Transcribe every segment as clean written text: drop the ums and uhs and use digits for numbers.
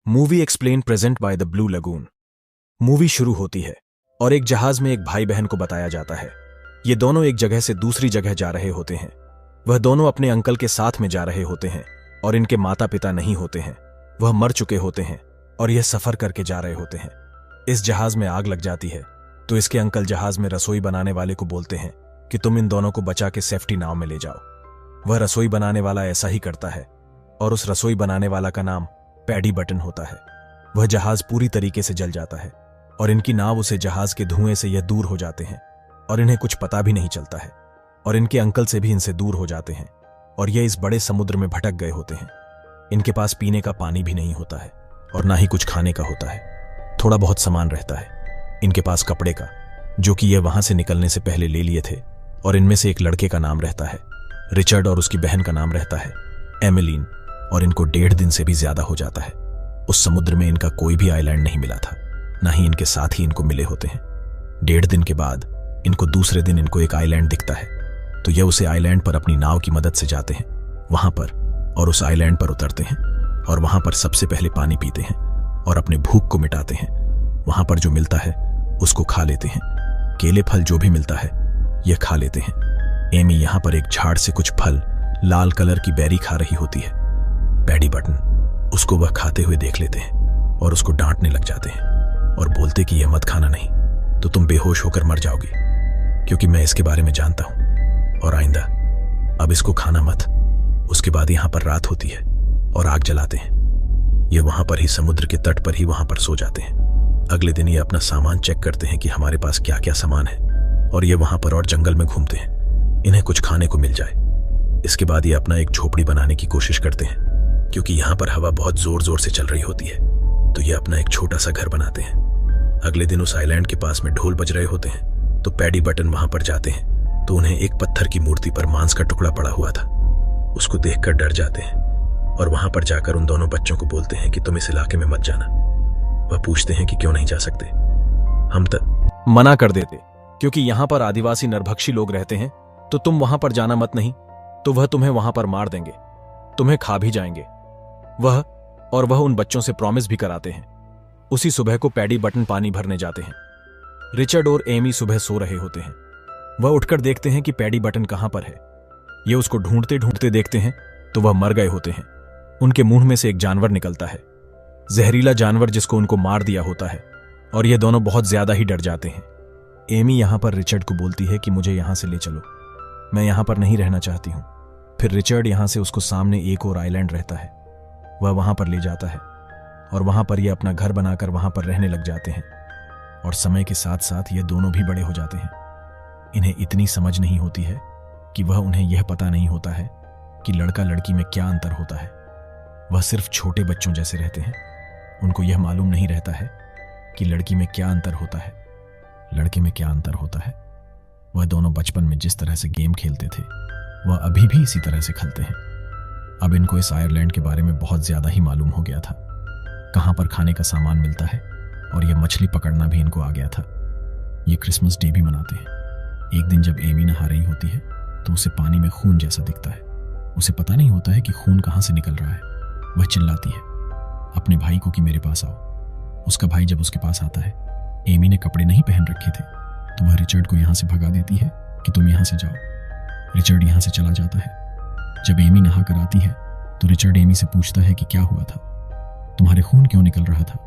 Movie explain present by the blue lagoon. Movie शुरू होती है और एक जहाज में एक भाई बहन को बताया जाता है। ये दोनों एक जगह से दूसरी जगह जा रहे होते हैं। वह दोनों अपने अंकल के साथ में जा रहे होते हैं और इनके माता पिता नहीं होते हैं, वह मर चुके होते हैं और यह सफर करके जा रहे होते हैं। इस जहाज में आग लग जाती है तो इसके अंकल जहाज में रसोई बनाने वाले को बोलते हैं कि तुम इन दोनों को बचा के सेफ्टी नाव में ले जाओ। वह रसोई बनाने वाला ऐसा ही करता है और उस रसोई बनाने वाला का नाम पैडी बटन होता है। वह जहाज पूरी तरीके से जल जाता है और इनकी नाव उसे जहाज के धुएं से यह दूर हो जाते हैं और इन्हें कुछ पता भी नहीं चलता है और इनके अंकल से भी इनसे दूर हो जाते हैं और ये इस बड़े समुद्र में भटक गए होते हैं। इनके पास पीने का पानी भी नहीं होता है और ना ही कुछ खाने का होता है। थोड़ा बहुत सामान रहता है इनके पास कपड़े का, जो कि ये वहां से निकलने से पहले ले लिए थे। और इनमें से एक लड़के का नाम रहता है रिचर्ड और उसकी बहन का नाम रहता है एमिलीन। और इनको 1.5 दिन से भी ज्यादा हो जाता है। उस समुद्र में इनका कोई भी आइलैंड नहीं मिला था, ना ही इनके साथ ही इनको मिले होते हैं। 1.5 दिन के बाद इनको दूसरे दिन इनको एक आइलैंड दिखता है तो ये उसे आइलैंड पर अपनी नाव की मदद से जाते हैं वहां पर और उस आइलैंड पर उतरते हैं और वहां पर सबसे पहले पानी पीते हैं और अपने भूख को मिटाते हैं। वहां पर जो मिलता है उसको खा लेते हैं। केले फल जो भी मिलता है यह खा लेते हैं। एमी यहां पर एक झाड़ से कुछ फल लाल कलर की बेरी खा रही होती है। पैडी बटन उसको वह खाते हुए देख लेते हैं और उसको डांटने लग जाते हैं और बोलते कि यह मत खाना, नहीं तो तुम बेहोश होकर मर जाओगे, क्योंकि मैं इसके बारे में जानता हूं और आइंदा अब इसको खाना मत। उसके बाद यहां पर रात होती है और आग जलाते हैं। ये वहां पर ही समुद्र के तट पर ही वहां पर सो जाते हैं। अगले दिन ये अपना सामान चेक करते हैं कि हमारे पास क्या क्या सामान है और ये वहां पर और जंगल में घूमते हैं, इन्हें कुछ खाने को मिल जाए। इसके बाद ये अपना एक झोपड़ी बनाने की कोशिश करते हैं, क्योंकि यहां पर हवा बहुत जोर जोर से चल रही होती है तो ये अपना एक छोटा सा घर बनाते हैं। अगले दिन उस आइलैंड के पास में ढोल बज रहे होते हैं तो पैडी बटन वहां पर जाते हैं तो उन्हें एक पत्थर की मूर्ति पर मांस का टुकड़ा पड़ा हुआ था। उसको देखकर डर जाते हैं और वहां पर जाकर उन दोनों बच्चों को बोलते हैं कि तुम इस इलाके में मत जाना। वह पूछते हैं कि क्यों नहीं जा सकते। हम तक मना कर देते क्योंकि यहां पर आदिवासी नरभक्षी लोग रहते हैं, तो तुम वहां पर जाना मत, नहीं तो वह तुम्हें वहां पर मार देंगे, तुम्हें खा भी जाएंगे। वह उन बच्चों से प्रॉमिस भी कराते हैं। उसी सुबह को पैडी बटन पानी भरने जाते हैं। रिचर्ड और एमी सुबह सो रहे होते हैं। वह उठकर देखते हैं कि पैडी बटन कहां पर है। ये उसको ढूंढते ढूंढते देखते हैं तो वह मर गए होते हैं। उनके मुंह में से एक जानवर निकलता है, जहरीला जानवर जिसको उनको मार दिया होता है, और ये दोनों बहुत ज्यादा ही डर जाते हैं। एमी यहां पर रिचर्ड को बोलती है कि मुझे यहां से ले चलो, मैं यहां पर नहीं रहना चाहती हूं। फिर रिचर्ड यहां से उसको सामने एक और आइलैंड रहता है, वह वहां पर ले जाता है और वहां पर ये अपना घर बनाकर वहां पर रहने लग जाते हैं। और समय के साथ साथ ये दोनों भी बड़े हो जाते हैं। इन्हें इतनी समझ नहीं होती है कि उन्हें यह पता नहीं होता है कि लड़का लड़की में क्या अंतर होता है। वह सिर्फ छोटे बच्चों जैसे रहते हैं। उनको यह मालूम नहीं रहता है कि लड़की में क्या अंतर होता है, लड़के में क्या अंतर होता है। वह दोनों बचपन में जिस तरह से गेम खेलते थे वह अभी भी इसी तरह से खेलते हैं। अब इनको इस आयरलैंड के बारे में बहुत ज्यादा ही मालूम हो गया था, कहां पर खाने का सामान मिलता है, और यह मछली पकड़ना भी इनको आ गया था। ये क्रिसमस डे भी मनाते हैं। एक दिन जब एमी नहा रही होती है तो उसे पानी में खून जैसा दिखता है। उसे पता नहीं होता है कि खून कहां से निकल रहा है। वह चिल्लाती है अपने भाई को कि मेरे पास आओ। उसका भाई जब उसके पास आता है, एमी ने कपड़े नहीं पहन रखे थे तो वह रिचर्ड को यहां से भगा देती है कि तुम यहां से जाओ। रिचर्ड यहां से चला जाता है। जब एमी नहा कर आती है तो रिचर्ड एमी से पूछता है कि क्या हुआ था, तुम्हारे खून क्यों निकल रहा था।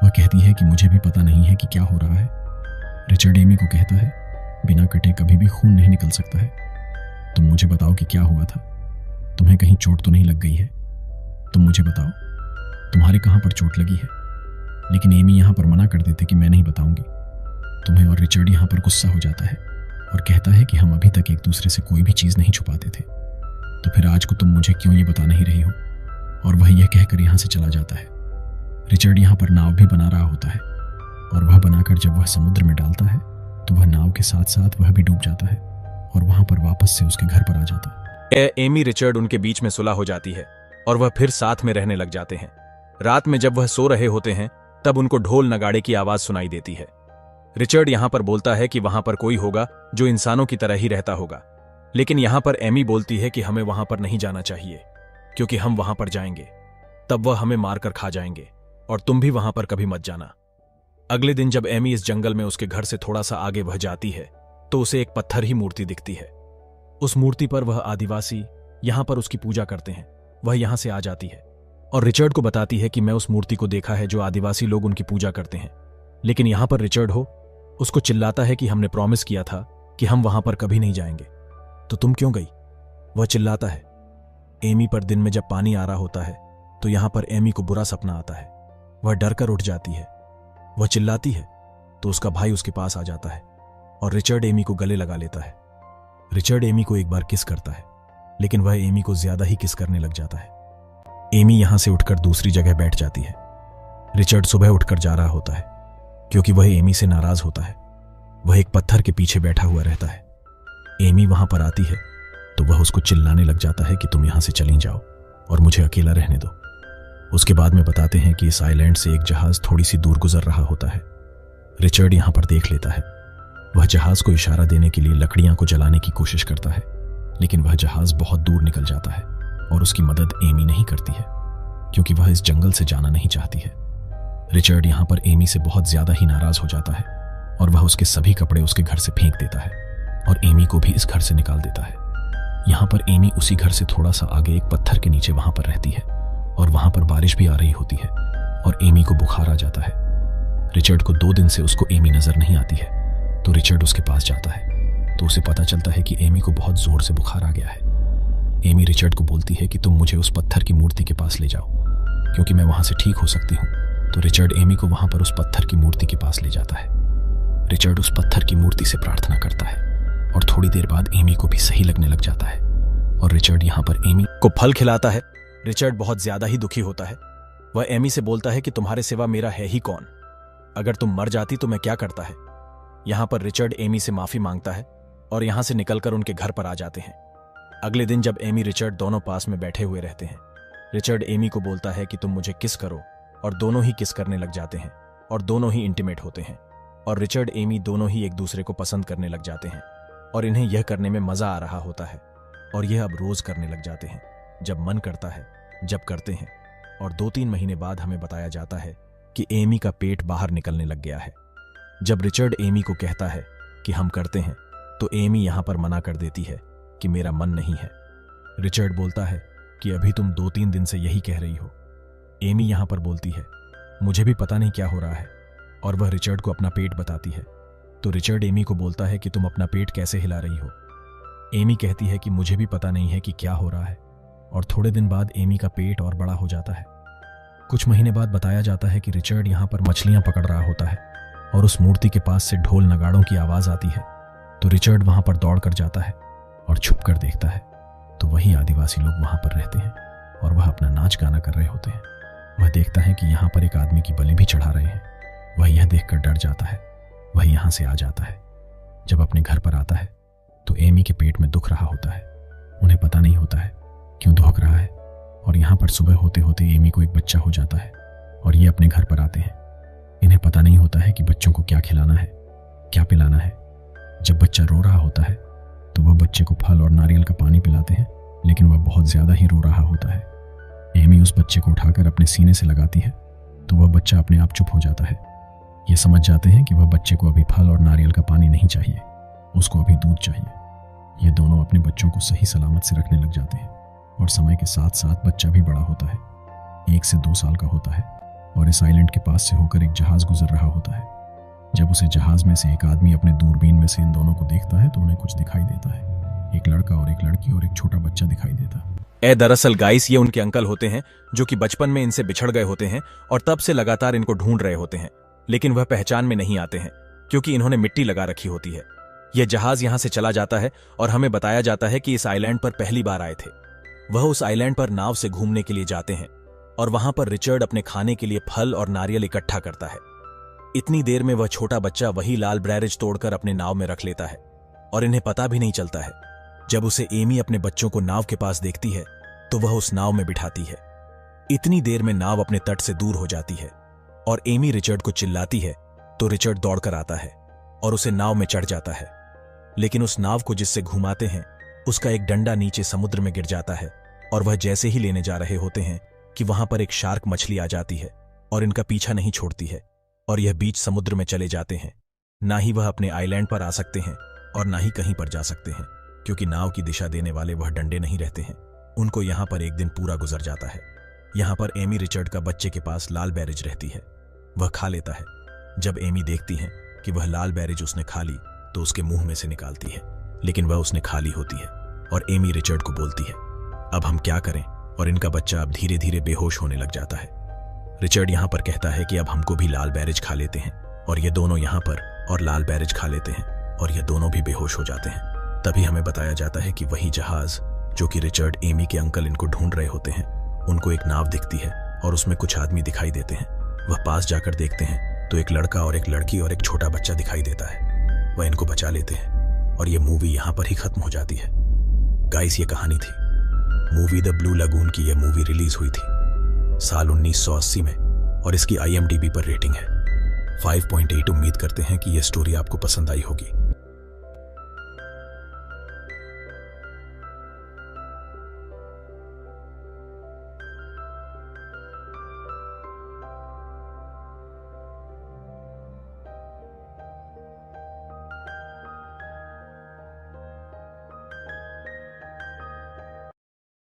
वह कहती है कि मुझे भी पता नहीं है कि क्या हो रहा है। रिचर्ड एमी को कहता है बिना कटे कभी भी खून नहीं निकल सकता है। तुम मुझे बताओ कि क्या हुआ था, तुम्हें कहीं चोट तो नहीं लग गई है, तुम मुझे बताओ तुम्हारे कहां पर चोट लगी है। लेकिन एमी यहां पर मना कर देते कि मैं नहीं बताऊंगी तुम्हें। और रिचर्ड यहां पर गुस्सा हो जाता है और कहता है कि हम अभी तक एक दूसरे से कोई भी चीज नहीं छुपाते थे, तो फिर आज को तुम मुझे क्यों ये बता नहीं रही हो। और वह यह कहकर यहां से चला जाता है। रिचर्ड यहां पर नाव भी बना रहा होता है और वह बनाकर जब वह समुद्र में डालता है तो वह नाव के साथ साथ वह भी डूब जाता है और वहां पर वापस से उसके घर पर आ जाता है। एमी रिचर्ड उनके बीच में सुलह हो जाती है और वह फिर साथ में रहने लग जाते हैं। रात में जब वह सो रहे होते हैं तब उनको ढोल नगाड़े की आवाज सुनाई देती है। रिचर्ड यहां पर बोलता है कि वहां पर कोई होगा जो इंसानों की तरह ही रहता होगा, लेकिन यहां पर एमी बोलती है कि हमें वहां पर नहीं जाना चाहिए, क्योंकि हम वहां पर जाएंगे तब वह हमें मारकर खा जाएंगे और तुम भी वहां पर कभी मत जाना। अगले दिन जब एमी इस जंगल में उसके घर से थोड़ा सा आगे बढ़ जाती है तो उसे एक पत्थर ही मूर्ति दिखती है। उस मूर्ति पर वह आदिवासी यहां पर उसकी पूजा करते हैं। वह यहां से आ जाती है और रिचर्ड को बताती है कि मैं उस मूर्ति को देखा है जो आदिवासी लोग उनकी पूजा करते हैं। लेकिन यहां पर रिचर्ड उसको चिल्लाता है कि हमने प्रॉमिस किया था कि हम वहां पर कभी नहीं जाएंगे, तो तुम क्यों गई? वह चिल्लाता है। एमी पर दिन में जब पानी आ रहा होता है तो यहां पर एमी को बुरा सपना आता है। वह डर कर उठ जाती है। वह चिल्लाती है तो उसका भाई उसके पास आ जाता है और रिचर्ड एमी को गले लगा लेता है। रिचर्ड एमी को एक बार किस करता है, लेकिन वह एमी को ज्यादा ही किस करने लग जाता है। एमी यहां से उठकर दूसरी जगह बैठ जाती है। रिचर्ड सुबह उठकर जा रहा होता है क्योंकि वह एमी से नाराज होता है। वह एक पत्थर के पीछे बैठा हुआ रहता है। एमी वहां पर आती है तो वह उसको चिल्लाने लग जाता है कि तुम यहां से चली जाओ और मुझे अकेला रहने दो। उसके बाद में बताते हैं कि इस आइलैंड से एक जहाज थोड़ी सी दूर गुजर रहा होता है। रिचर्ड यहां पर देख लेता है। वह जहाज को इशारा देने के लिए लकड़ियां को जलाने की कोशिश करता है, लेकिन वह जहाज बहुत दूर निकल जाता है और उसकी मदद एमी नहीं करती है क्योंकि वह इस जंगल से जाना नहीं चाहती है। रिचर्ड यहां पर एमी से बहुत ज्यादा ही नाराज हो जाता है और वह उसके सभी कपड़े उसके घर से फेंक देता है और एमी को भी इस घर से निकाल देता है। यहां पर एमी उसी घर से थोड़ा सा आगे एक पत्थर के नीचे वहां पर रहती है और वहां पर बारिश भी आ रही होती है और एमी को बुखार आ जाता है। रिचर्ड को 2 दिन से उसको एमी नजर नहीं आती है, तो रिचर्ड उसके पास जाता है तो उसे पता चलता है कि एमी को बहुत जोर से बुखार आ गया है। एमी रिचर्ड को बोलती है कि तुम मुझे उस पत्थर की मूर्ति के पास ले जाओ क्योंकि मैं वहां से ठीक हो सकती हूँ। तो रिचर्ड एमी को वहां पर उस पत्थर की मूर्ति के पास ले जाता है। रिचर्ड उस पत्थर की मूर्ति से प्रार्थना करता है और थोड़ी देर बाद एमी को भी सही लगने लग जाता है और रिचर्ड यहां पर एमी को फल खिलाता है। रिचर्ड बहुत ज्यादा ही दुखी होता है। वह एमी से बोलता है कि तुम्हारे सिवा मेरा है ही कौन? अगर तुम मर जाती तो मैं क्या करता है? यहां पर रिचर्ड एमी से माफी मांगता है और यहां से निकलकर उनके घर पर आ जाते हैं। अगले दिन जब एमी रिचर्ड दोनों पास में बैठे हुए रहते हैं, रिचर्ड एमी को बोलता है कि तुम मुझे किस करो और दोनों ही किस करने लग जाते हैं और दोनों ही इंटीमेट होते हैं और रिचर्ड एमी दोनों ही एक दूसरे को पसंद करने लग जाते हैं और इन्हें यह करने में मजा आ रहा होता है और यह अब रोज करने लग जाते हैं जब मन करता है, जब करते हैं। और 2-3 महीने बाद हमें बताया जाता है कि एमी का पेट बाहर निकलने लग गया है। जब रिचर्ड एमी को कहता है कि हम करते हैं तो एमी यहां पर मना कर देती है कि मेरा मन नहीं है। रिचर्ड बोलता है कि अभी तुम 2-3 दिन से यही कह रही हो। एमी यहां पर बोलती है मुझे भी पता नहीं क्या हो रहा है और वह रिचर्ड को अपना पेट बताती है। तो रिचर्ड एमी को बोलता है कि तुम अपना पेट कैसे हिला रही हो? एमी कहती है कि मुझे भी पता नहीं है कि क्या हो रहा है और थोड़े दिन बाद एमी का पेट और बड़ा हो जाता है। कुछ महीने बाद बताया जाता है कि रिचर्ड यहां पर मछलियां पकड़ रहा होता है और उस मूर्ति के पास से ढोल नगाड़ों की आवाज आती है। तो रिचर्ड वहां पर दौड़ कर जाता है और छुप कर देखता है तो वही आदिवासी लोग वहां पर रहते हैं और वह अपना नाच गाना कर रहे होते हैं। वह देखता है कि यहां पर एक आदमी की बलि भी चढ़ा रहे हैं। वह यह देखकर डर जाता है। वह यहां से आ जाता है। जब अपने घर पर आता है तो एमी के पेट में दुख रहा होता है। उन्हें पता नहीं होता है क्यों दुख रहा है और यहां पर सुबह होते होते एमी को एक बच्चा हो जाता है और ये अपने घर पर आते हैं। इन्हें पता नहीं होता है कि बच्चों को क्या खिलाना है, क्या पिलाना है। जब बच्चा रो रहा होता है तो वह बच्चे को फल और नारियल का पानी पिलाते हैं, लेकिन वह बहुत ज्यादा ही रो रहा होता है। एमी उस बच्चे को उठाकर अपने सीने से लगाती है तो वह बच्चा अपने आप चुप हो जाता है। ये समझ जाते हैं कि वह बच्चे को अभी फल और नारियल का पानी नहीं चाहिए, उसको अभी दूध चाहिए। ये दोनों अपने बच्चों को सही सलामत से रखने लग जाते हैं और समय के साथ साथ बच्चा भी बड़ा होता है। 1 से 2 साल का होता है और इस आइलैंड के पास से होकर एक जहाज गुजर रहा होता है। जब उसे जहाज में से एक आदमी अपने दूरबीन में से इन दोनों को देखता है तो उन्हें कुछ दिखाई देता है। एक लड़का और एक लड़की और एक छोटा बच्चा दिखाई देता है। दरअसल गाइस ये उनके अंकल होते हैं जो कि बचपन में इनसे बिछड़ गए होते हैं और तब से लगातार इनको ढूंढ रहे होते हैं, लेकिन वह पहचान में नहीं आते हैं क्योंकि इन्होंने मिट्टी लगा रखी होती है। यह जहाज यहां से चला जाता है और हमें बताया जाता है कि इस आइलैंड पर पहली बार आए थे। वह उस आइलैंड पर नाव से घूमने के लिए जाते हैं और वहां पर रिचर्ड अपने खाने के लिए फल और नारियल इकट्ठा करता है। इतनी देर में वह छोटा बच्चा वही लाल ब्रेरिज तोड़कर अपने नाव में रख लेता है और इन्हें पता भी नहीं चलता है। जब उसे एमी अपने बच्चों को नाव के पास देखती है तो वह उस नाव में बिठाती है। इतनी देर में नाव अपने तट से दूर हो जाती है और एमी रिचर्ड को चिल्लाती है तो रिचर्ड दौड़कर आता है और उसे नाव में चढ़ जाता है। लेकिन उस नाव को जिससे घुमाते हैं उसका एक डंडा नीचे समुद्र में गिर जाता है और वह जैसे ही लेने जा रहे होते हैं कि वहां पर एक शार्क मछली आ जाती है और इनका पीछा नहीं छोड़ती है और यह बीच समुद्र में चले जाते हैं। ना ही वह अपने आइलैंड पर आ सकते हैं और ना ही कहीं पर जा सकते हैं, क्योंकि नाव की दिशा देने वाले वह डंडे नहीं रहते हैं। उनको यहाँ पर एक दिन पूरा गुजर जाता है। यहाँ पर एमी रिचर्ड का बच्चे के पास लाल बेरीज रहती है, वह खा लेता है। जब एमी देखती है कि वह लाल बेरीज उसने खा ली तो उसके मुंह में से निकालती है, लेकिन वह उसने खा ली होती है और एमी रिचर्ड को बोलती है, अब हम क्या करें, और इनका बच्चा अब धीरे धीरे बेहोश होने लग जाता है। रिचर्ड यहाँ पर कहता है कि अब हमको भी लाल बेरीज खा लेते हैं, और ये दोनों यहाँ पर और लाल बेरीज खा लेते हैं और ये दोनों भी बेहोश हो जाते हैं। तभी हमें बताया जाता है कि वही जहाज जो कि रिचर्ड, एमी के अंकल इनको ढूंढ रहे होते हैं, उनको एक नाव दिखती है और उसमें कुछ आदमी दिखाई देते हैं। वह पास जाकर देखते हैं तो एक लड़का और एक लड़की और एक छोटा बच्चा दिखाई देता है। वह इनको बचा लेते हैं और ये मूवी यहाँ पर ही खत्म हो जाती है। गाइस, ये कहानी थी मूवी द ब्लू लगून की। यह मूवी रिलीज हुई थी साल 1980 में और इसकी IMDb पर रेटिंग है 5.8। उम्मीद करते हैं कि यह स्टोरी आपको पसंद आई होगी।